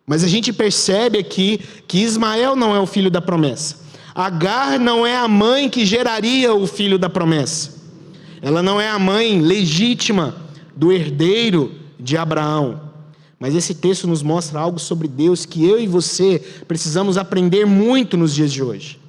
Mas a gente percebe aqui que Ismael não é o filho da promessa. Agar não é a mãe que geraria o filho da promessa. Ela não é a mãe legítima do herdeiro de Abraão. Mas esse texto nos mostra algo sobre Deus que eu e você precisamos aprender muito nos dias de hoje.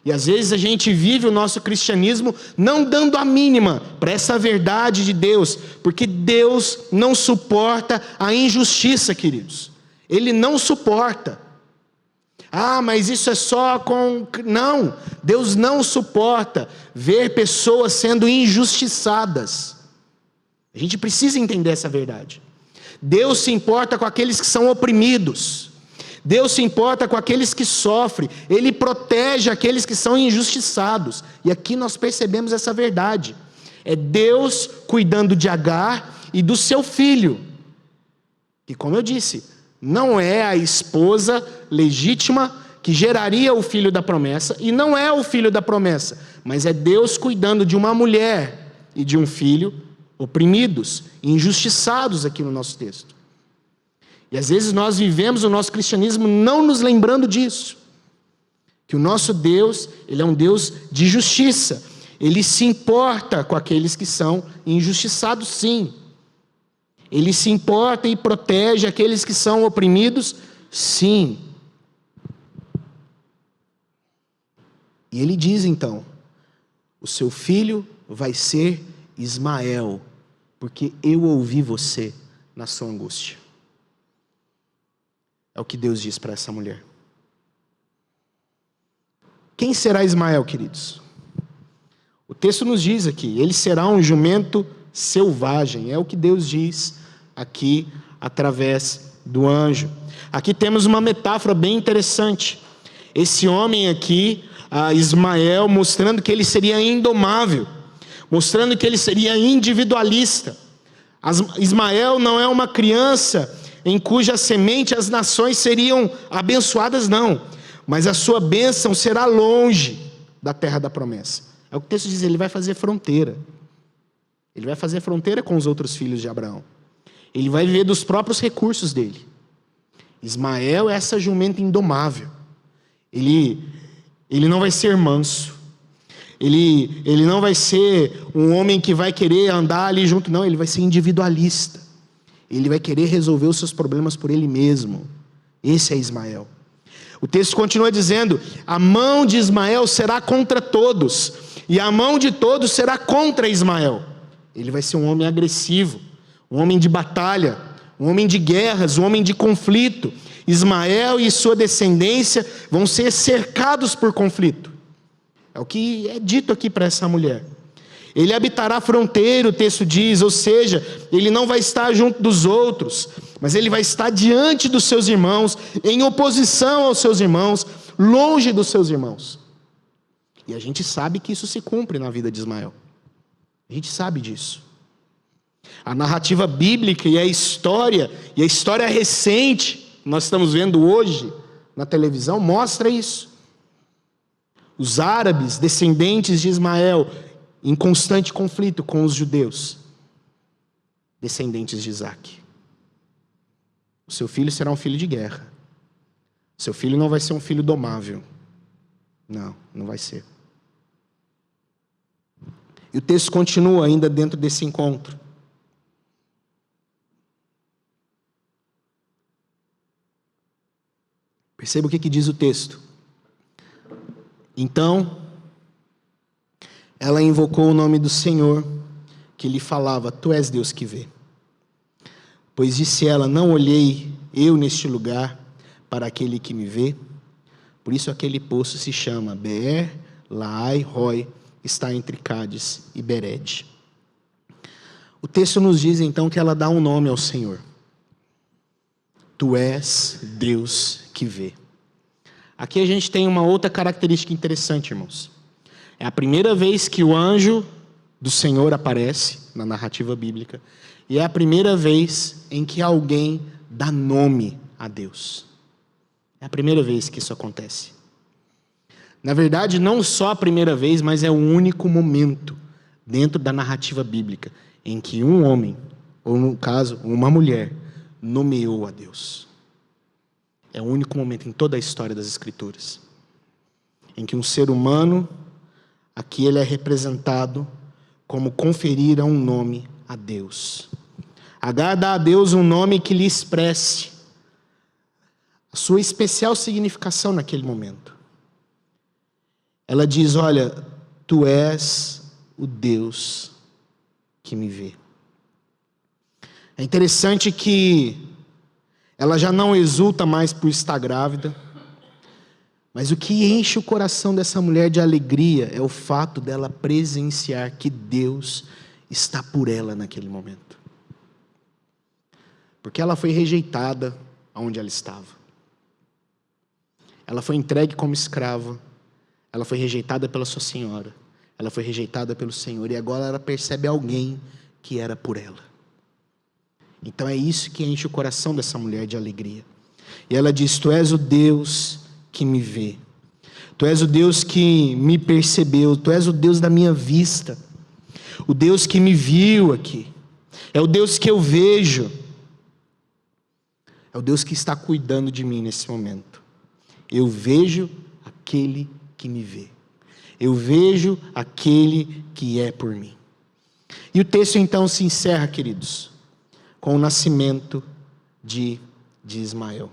E às vezes a gente vive o nosso cristianismo não dando a mínima para essa verdade de Deus, porque Deus não suporta a injustiça, queridos. Ele não suporta. Ah, mas isso é só com... Não, Deus não suporta ver pessoas sendo injustiçadas. A gente precisa entender essa verdade. Deus se importa com aqueles que são oprimidos. Deus se importa com aqueles que sofrem. Ele protege aqueles que são injustiçados. E aqui nós percebemos essa verdade. É Deus cuidando de Agar e do seu filho. E como eu disse, não é a esposa legítima que geraria o filho da promessa. E não é o filho da promessa. Mas é Deus cuidando de uma mulher e de um filho oprimidos, injustiçados aqui no nosso texto. E às vezes nós vivemos o nosso cristianismo não nos lembrando disso. Que o nosso Deus, Ele é um Deus de justiça. Ele se importa com aqueles que são injustiçados, sim. Ele se importa e protege aqueles que são oprimidos, sim. E Ele diz então, o seu filho vai ser Ismael, porque eu ouvi você na sua angústia. É o que Deus diz para essa mulher. Quem será Ismael, queridos? O texto nos diz aqui, ele será um jumento selvagem. É o que Deus diz aqui através do anjo. Aqui temos uma metáfora bem interessante. Esse homem aqui, Ismael, mostrando que ele seria indomável, mostrando que ele seria individualista. Ismael não é uma criança em cuja semente as nações seriam abençoadas, não. Mas a sua bênção será longe da terra da promessa. É o que o texto diz, ele vai fazer fronteira. Ele vai fazer fronteira com os outros filhos de Abraão. Ele vai viver dos próprios recursos dele. Ismael é essa jumenta indomável. Ele não vai ser manso. Ele não vai ser um homem que vai querer andar ali junto, não. Ele vai ser individualista. Ele vai querer resolver os seus problemas por ele mesmo. Esse é Ismael. O texto continua dizendo, a mão de Ismael será contra todos, e a mão de todos será contra Ismael. Ele vai ser um homem agressivo, um homem de batalha, um homem de guerras, um homem de conflito. Ismael e sua descendência vão ser cercados por conflito. É o que é dito aqui para essa mulher. Ele habitará a fronteira, o texto diz, ou seja, ele não vai estar junto dos outros, mas ele vai estar diante dos seus irmãos, em oposição aos seus irmãos, longe dos seus irmãos. E a gente sabe que isso se cumpre na vida de Ismael. A gente sabe disso. A narrativa bíblica e a história recente, nós estamos vendo hoje na televisão, mostra isso. Os árabes, descendentes de Ismael, em constante conflito com os judeus, descendentes de Isaac. O seu filho será um filho de guerra. Seu filho não vai ser um filho domável. Não, não vai ser. E o texto continua ainda dentro desse encontro. Perceba o que diz o texto. Então, ela invocou o nome do Senhor, que lhe falava: Tu és Deus que vê. Pois disse ela: Não olhei eu neste lugar para aquele que me vê. Por isso aquele poço se chama Beer Laai Roi, está entre Cádiz e Bered. O texto nos diz então que ela dá um nome ao Senhor. Tu és Deus que vê. Aqui a gente tem uma outra característica interessante, irmãos. É a primeira vez que o anjo do Senhor aparece na narrativa bíblica. E é a primeira vez em que alguém dá nome a Deus. É a primeira vez que isso acontece. Na verdade, não só a primeira vez, mas é o único momento dentro da narrativa bíblica em que um homem, ou no caso, uma mulher, nomeou a Deus. É o único momento em toda a história das Escrituras em que um ser humano, aqui ele é representado como conferir um nome a Deus. Agar dá a Deus um nome que lhe expresse a sua especial significação naquele momento. Ela diz: olha, tu és o Deus que me vê. É interessante que ela já não exulta mais por estar grávida, mas o que enche o coração dessa mulher de alegria é o fato dela presenciar que Deus está por ela naquele momento. Porque ela foi rejeitada onde ela estava. Ela foi entregue como escrava. Ela foi rejeitada pela sua senhora. Ela foi rejeitada pelo Senhor. E agora ela percebe alguém que era por ela. Então é isso que enche o coração dessa mulher de alegria. E ela diz: Tu és o Deus que me vê. Tu és o Deus que me percebeu. Tu és o Deus da minha vista. O Deus que me viu aqui. É o Deus que eu vejo. É o Deus que está cuidando de mim nesse momento. Eu vejo aquele que me vê. Eu vejo aquele que é por mim. E o texto então se encerra, queridos, com o nascimento de Ismael.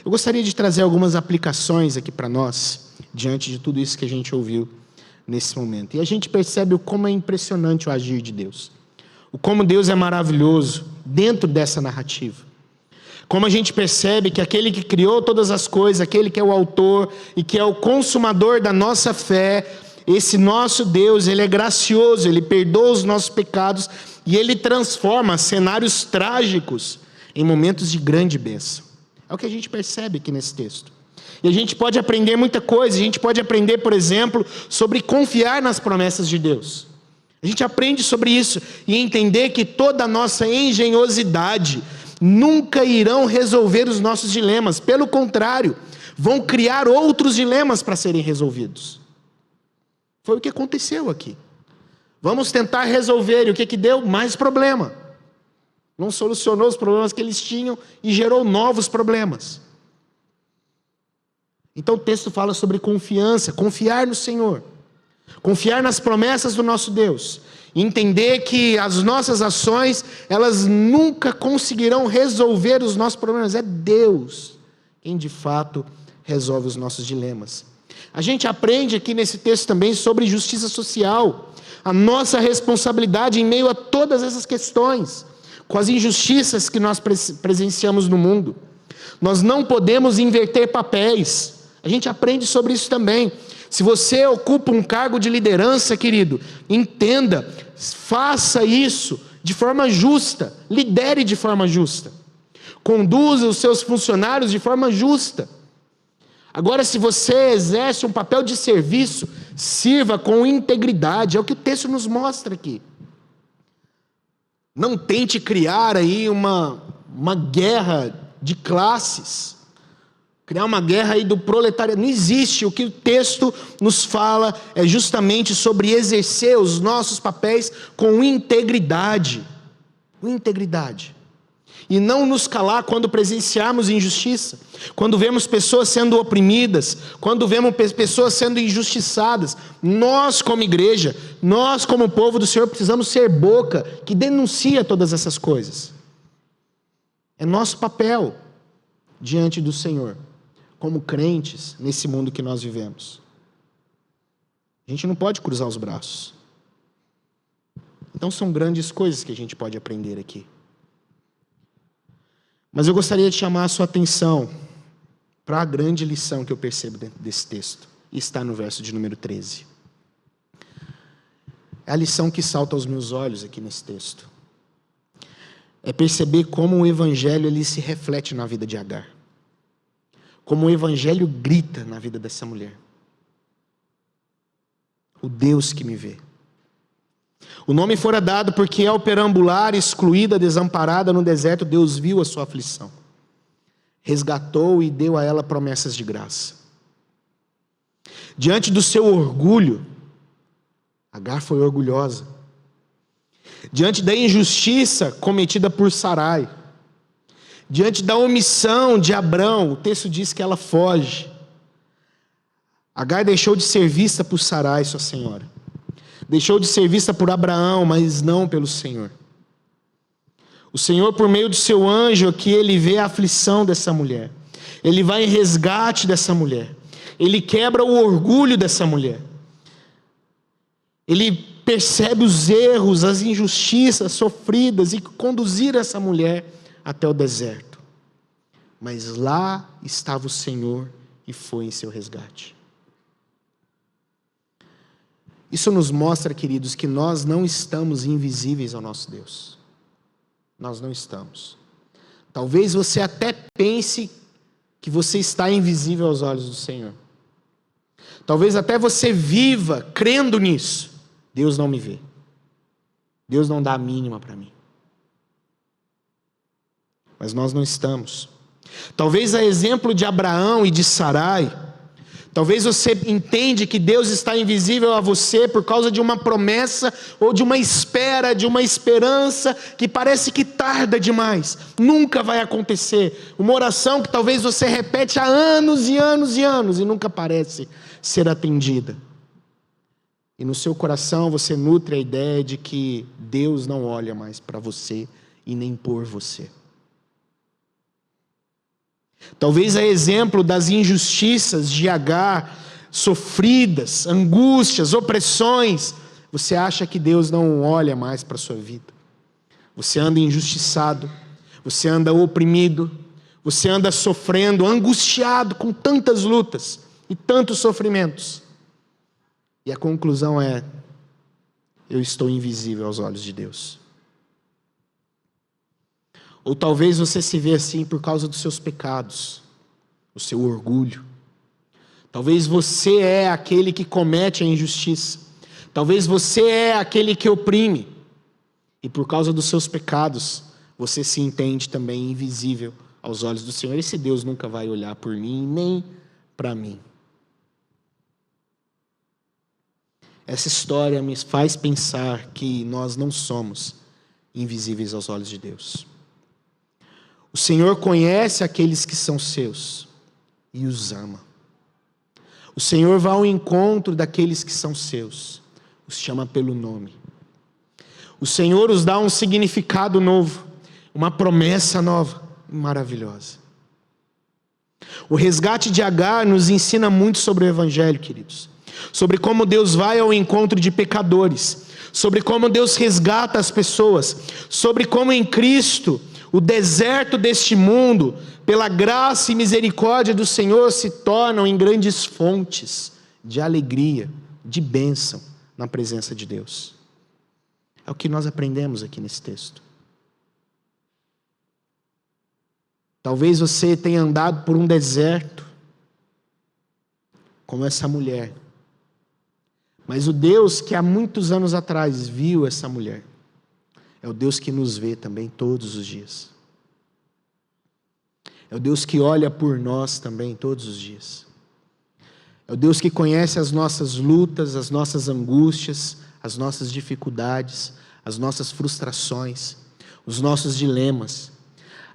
Eu gostaria de trazer algumas aplicações aqui para nós, diante de tudo isso que a gente ouviu nesse momento. E a gente percebe o como é impressionante o agir de Deus. O como Deus é maravilhoso dentro dessa narrativa. Como a gente percebe que aquele que criou todas as coisas, aquele que é o autor e que é o consumador da nossa fé, esse nosso Deus, Ele é gracioso, Ele perdoa os nossos pecados e Ele transforma cenários trágicos em momentos de grande bênção. É o que a gente percebe aqui nesse texto. E a gente pode aprender muita coisa. A gente pode aprender, por exemplo, sobre confiar nas promessas de Deus. A gente aprende sobre isso e entender que toda a nossa engenhosidade nunca irão resolver os nossos dilemas. Pelo contrário, vão criar outros dilemas para serem resolvidos. Foi o que aconteceu aqui. Vamos tentar resolver. E o que deu? Mais problema. Não solucionou os problemas que eles tinham e gerou novos problemas. Então o texto fala sobre confiança, confiar no Senhor. Confiar nas promessas do nosso Deus. Entender que as nossas ações, elas nunca conseguirão resolver os nossos problemas. É Deus quem de fato resolve os nossos dilemas. A gente aprende aqui nesse texto também sobre justiça social. A nossa responsabilidade em meio a todas essas questões. Com as injustiças que nós presenciamos no mundo. Nós não podemos inverter papéis. A gente aprende sobre isso também. Se você ocupa um cargo de liderança, querido, entenda, faça isso de forma justa, lidere de forma justa, conduza os seus funcionários de forma justa. Agora, se você exerce um papel de serviço, sirva com integridade. É o que o texto nos mostra aqui. Não tente criar aí uma guerra de classes. Criar uma guerra aí do proletariado. Não existe. O que o texto nos fala é justamente sobre exercer os nossos papéis com integridade. Com integridade. E não nos calar quando presenciarmos injustiça, quando vemos pessoas sendo oprimidas, quando vemos pessoas sendo injustiçadas. Nós como igreja, nós como povo do Senhor precisamos ser boca que denuncia todas essas coisas. É nosso papel diante do Senhor, como crentes nesse mundo que nós vivemos. A gente não pode cruzar os braços. Então são grandes coisas que a gente pode aprender aqui. Mas eu gostaria de chamar a sua atenção para a grande lição que eu percebo dentro desse texto. E está no verso de número 13. É a lição que salta aos meus olhos aqui nesse texto. É perceber como o Evangelho ele se reflete na vida de Agar. Como o Evangelho grita na vida dessa mulher. O Deus que me vê. O nome fora dado porque ao perambular, excluída, desamparada no deserto, Deus viu a sua aflição. Resgatou e deu a ela promessas de graça. Diante do seu orgulho, Agar foi orgulhosa. Diante da injustiça cometida por Sarai, diante da omissão de Abrão, o texto diz que ela foge. Agar deixou de ser vista por Sarai, sua senhora. Deixou de ser vista por Abraão, mas não pelo Senhor. O Senhor, por meio do seu anjo, que ele vê a aflição dessa mulher. Ele vai em resgate dessa mulher. Ele quebra o orgulho dessa mulher. Ele percebe os erros, as injustiças sofridas e conduzir essa mulher até o deserto. Mas lá estava o Senhor e foi em seu resgate. Isso nos mostra, queridos, que nós não estamos invisíveis ao nosso Deus. Nós não estamos. Talvez você até pense que você está invisível aos olhos do Senhor. Talvez até você viva crendo nisso. Deus não me vê. Deus não dá a mínima para mim. Mas nós não estamos. Talvez a exemplo de Abraão e de Sarai, talvez você entende que Deus está invisível a você por causa de uma promessa ou de uma espera, de uma esperança que parece que tarda demais. Nunca vai acontecer. Uma oração que talvez você repete há anos e anos e anos e nunca parece ser atendida. E no seu coração você nutre a ideia de que Deus não olha mais para você e nem por você. Talvez a exemplo das injustiças de Agar, sofridas, angústias, opressões, você acha que Deus não olha mais para a sua vida. Você anda injustiçado, você anda oprimido, você anda sofrendo, angustiado com tantas lutas e tantos sofrimentos. E a conclusão é: eu estou invisível aos olhos de Deus. Ou talvez você se vê assim por causa dos seus pecados, o seu orgulho. Talvez você é aquele que comete a injustiça. Talvez você é aquele que oprime. E por causa dos seus pecados, você se entende também invisível aos olhos do Senhor. Esse Deus nunca vai olhar por mim, nem para mim. Essa história me faz pensar que nós não somos invisíveis aos olhos de Deus. O Senhor conhece aqueles que são seus e os ama. O Senhor vai ao encontro daqueles que são seus, os chama pelo nome. O Senhor os dá um significado novo, uma promessa nova, maravilhosa. O resgate de Agar nos ensina muito sobre o Evangelho, queridos. Sobre como Deus vai ao encontro de pecadores, sobre como Deus resgata as pessoas, sobre como em Cristo o deserto deste mundo, pela graça e misericórdia do Senhor, se tornam em grandes fontes de alegria, de bênção na presença de Deus. É o que nós aprendemos aqui nesse texto. Talvez você tenha andado por um deserto, como essa mulher. Mas o Deus que há muitos anos atrás viu essa mulher, é o Deus que nos vê também todos os dias. É o Deus que olha por nós também todos os dias. É o Deus que conhece as nossas lutas, as nossas angústias, as nossas dificuldades, as nossas frustrações, os nossos dilemas,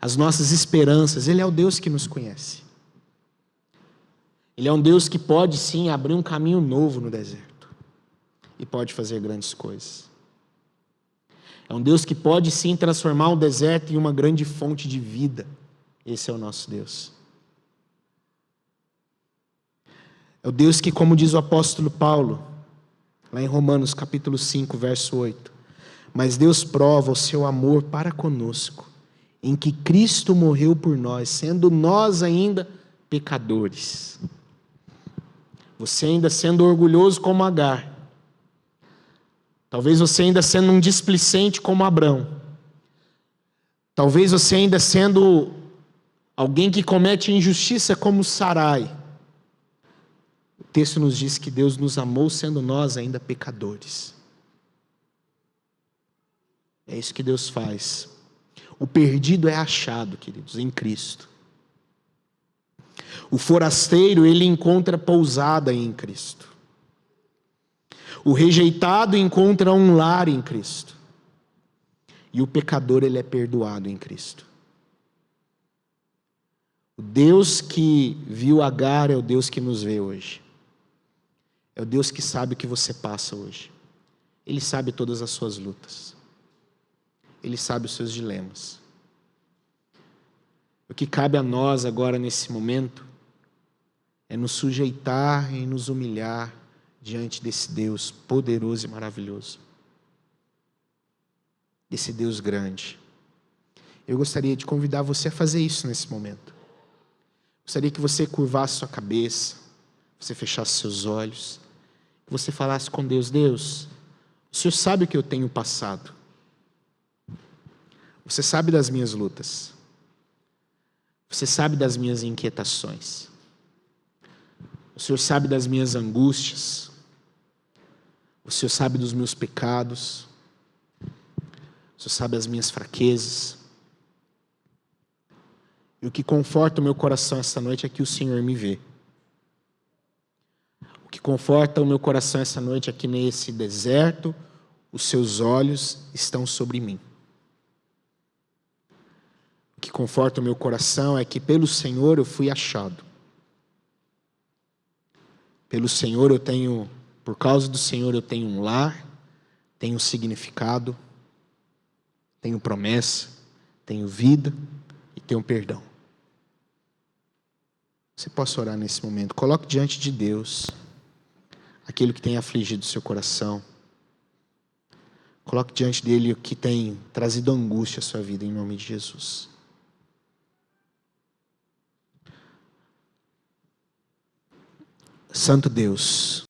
as nossas esperanças. Ele é o Deus que nos conhece. Ele é um Deus que pode sim abrir um caminho novo no deserto e pode fazer grandes coisas. É um Deus que pode sim transformar um deserto em uma grande fonte de vida. Esse é o nosso Deus. É o Deus que, como diz o apóstolo Paulo, lá em Romanos capítulo 5, verso 8, mas Deus prova o seu amor para conosco, em que Cristo morreu por nós, sendo nós ainda pecadores. Você ainda sendo orgulhoso como Agar, talvez você ainda sendo um displicente como Abrão, talvez você ainda sendo alguém que comete injustiça como Sarai. O texto nos diz que Deus nos amou sendo nós ainda pecadores. É isso que Deus faz. O perdido é achado, queridos, em Cristo. O forasteiro, ele encontra pousada em Cristo. O rejeitado encontra um lar em Cristo. E o pecador, ele é perdoado em Cristo. O Deus que viu Agar é o Deus que nos vê hoje. É o Deus que sabe o que você passa hoje. Ele sabe todas as suas lutas. Ele sabe os seus dilemas. O que cabe a nós agora nesse momento é nos sujeitar e nos humilhar diante desse Deus poderoso e maravilhoso. Desse Deus grande. Eu gostaria de convidar você a fazer isso nesse momento. Gostaria que você curvasse sua cabeça, você fechasse seus olhos, que você falasse com Deus: Deus, o Senhor sabe o que eu tenho passado. Você sabe das minhas lutas. Você sabe das minhas inquietações. O Senhor sabe das minhas angústias. O Senhor sabe dos meus pecados. O Senhor sabe das minhas fraquezas. E o que conforta o meu coração esta noite é que o Senhor me vê. O que conforta o meu coração esta noite é que nesse deserto, os seus olhos estão sobre mim. O que conforta o meu coração é que pelo Senhor eu fui achado. Pelo Senhor eu tenho, por causa do Senhor eu tenho um lar, tenho um significado, tenho promessa, tenho vida e tenho perdão. Você pode orar nesse momento. Coloque diante de Deus aquilo que tem afligido o seu coração. Coloque diante dele o que tem trazido angústia à sua vida, em nome de Jesus. Santo Deus,